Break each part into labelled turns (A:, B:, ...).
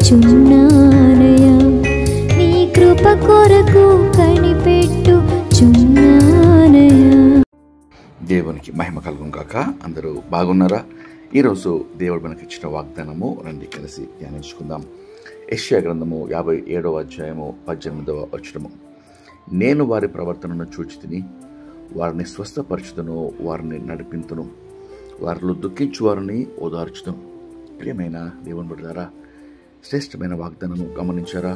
A: చున్నానయా, నీ కృప కొరకు కనిపెట్టుచున్నానయా.
B: దేవునికి మహిమ కలుగును గాక. అందరూ బాగున్నారా? ఈరోజు దేవుడు మనకి ఇచ్చిన వాగ్దానము రండి కలిసి ధ్యానించుకుందాం. యెషయా గ్రంథము 57వ అధ్యాయము 18వ వచనము. నేను వారి ప్రవర్తనను చూచితిని, వారిని స్వస్థపరచుదును, వారిని నడిపింతును, వారిలో దుఃఖించు వారిని ఓదార్చుదును. ప్రియమైన దేవుని బిడ్డలారా, శ్రేష్టమైన వాగ్దానము గమనించారా?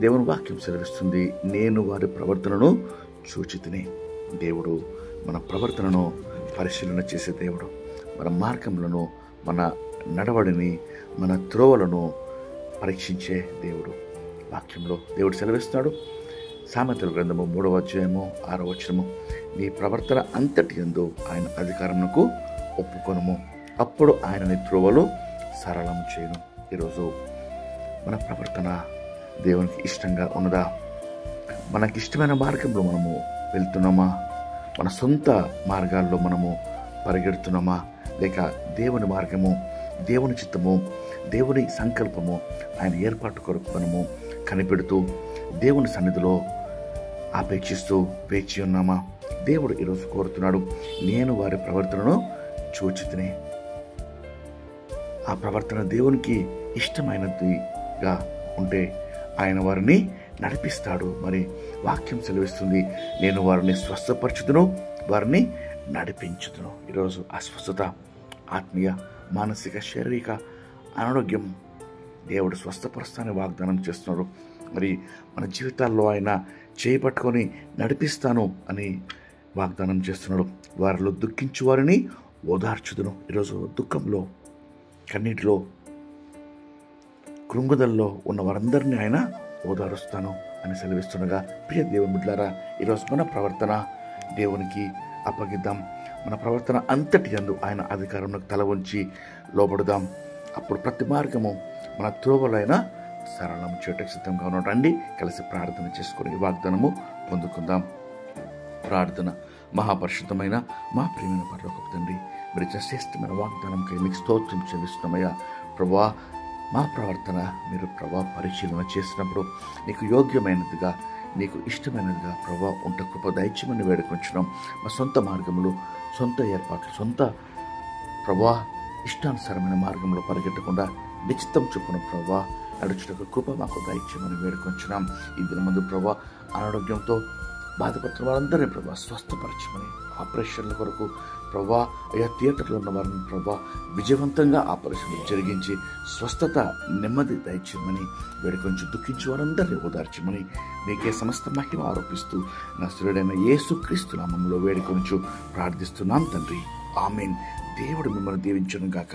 B: దేవుని వాక్యం సెలవిస్తుంది, నేను వారి ప్రవర్తనను చూచితిని. దేవుడు మన ప్రవర్తనను పరిశీలన చేసే దేవుడు. మన మార్గములను, మన నడవడిని, మన త్రోవలను పరీక్షించే దేవుడు. వాక్యంలో దేవుడు సెలవిస్తున్నాడు. సామెతల గ్రంథము 3వ అధ్యాయము 6వ వచనము. నీ ప్రవర్తన అంతటి యందు ఆయన అధికారమునకు ఒప్పుకొనుము, అప్పుడు ఆయన నీ త్రోవలు సరళము చేయను. ఈరోజు మన ప్రవర్తన దేవునికి ఇష్టంగా ఉన్నదా? మనకిష్టమైన మార్గంలో మనము వెళ్తున్నామా? మన సొంత మార్గాల్లో మనము పరిగెడుతున్నామా? లేక దేవుని మార్గము, దేవుని చిత్తము, దేవుని సంకల్పము, ఆయన ఏర్పాటు కొరకు మనము కనిపెడుతూ దేవుని సన్నిధిలో ఆపేక్షిస్తూ వేచి ఉన్నామా? దేవుడు ఈరోజు కోరుతున్నాడు, నేను వారి ప్రవర్తనను చూచితిని. ఆ ప్రవర్తన దేవునికి ఇష్టమైనదిగా ఉంటే ఆయన వారిని నడిపిస్తాడు. మరి వాక్యం సెలవిస్తుంది, నేను వారిని స్వస్థపరచుదును, వారిని నడిపించుదును. ఈరోజు అస్వస్థత, ఆత్మీయ, మానసిక, శారీరక అనారోగ్యం దేవుడు స్వస్థపరుస్తానని వాగ్దానం చేస్తున్నాడు. మరి మన జీవితాల్లో ఆయన చేపట్టుకొని నడిపిస్తాను అని వాగ్దానం చేస్తున్నాడు. వారిలో దుఃఖించు వారిని ఓదార్చుదును. ఈరోజు దుఃఖంలో, కన్నీటిలో, కృంగుదల్లో ఉన్న వారందరినీ ఆయన ఓదారుస్తాను అని సెలవిస్తుండగా, ప్రియ దేవుని బిడ్డలారా, ఈరోజు మన ప్రవర్తన దేవునికి అప్పగిద్దాం. మన ప్రవర్తన అంతటి యందు ఆయన అధికారంలో తల ఉంచి లోబడుదాం. అప్పుడు ప్రతి మార్గము మన త్రోవలైన సరళం చేయటకు సిద్ధంగా ఉన్నాం. రండి కలిసి ప్రార్థన చేసుకుని ఈ వాగ్దానము పొందుకుందాం. ప్రార్థన. మహాపరిశుద్ధమైన మా ప్రియమైన పరలోకపు తండ్రి, మరి శ్రేష్టమైన వాగ్దానంకై మీకు స్తోత్రం చెల్లిస్తున్నామయ్యా. ప్రభువా, మా ప్రవర్తన మీరు ప్రభా పరిశీలన చేసినప్పుడు నీకు యోగ్యమైనదిగా, నీకు ఇష్టమైనదిగా ప్రభా ఉంట కృప దయచేయమని వేడుకొంచున్నాం. మా సొంత మార్గములు, సొంత ఏర్పాట్లు, సొంత ప్రభా ఇష్టానుసారమైన మార్గంలో పరిగెట్టకుండా నిశ్చితం చొప్పున ప్రభా నడుచుటకు కృప మాకు దయచేయమని వేడుకొంచున్నాం. ఈ దినమందు ప్రభా అనారోగ్యంతో బాధపడుతున్న వారందరినీ ప్రభా స్వస్థపరచమని, ఆపరేషన్ల కొరకు ప్రభా అయా థియేటర్లో ఉన్న వారిని ప్రభా విజయవంతంగా ఆపరేషన్లు జరిగించి స్వస్థత, నెమ్మది దయచేయమని వేడుకొంచు, దుఃఖించి వారందరినీ ఓదార్చమని మీకే సమస్త మహిమ ఆరోపిస్తూ నజరేయుడైన యేసుక్రీస్తు నామములో వేడుకొంచు ప్రార్థిస్తున్నాం తండ్రి. ఆమేన్. దేవుడు మిమ్మల్ని దీవించును గాక.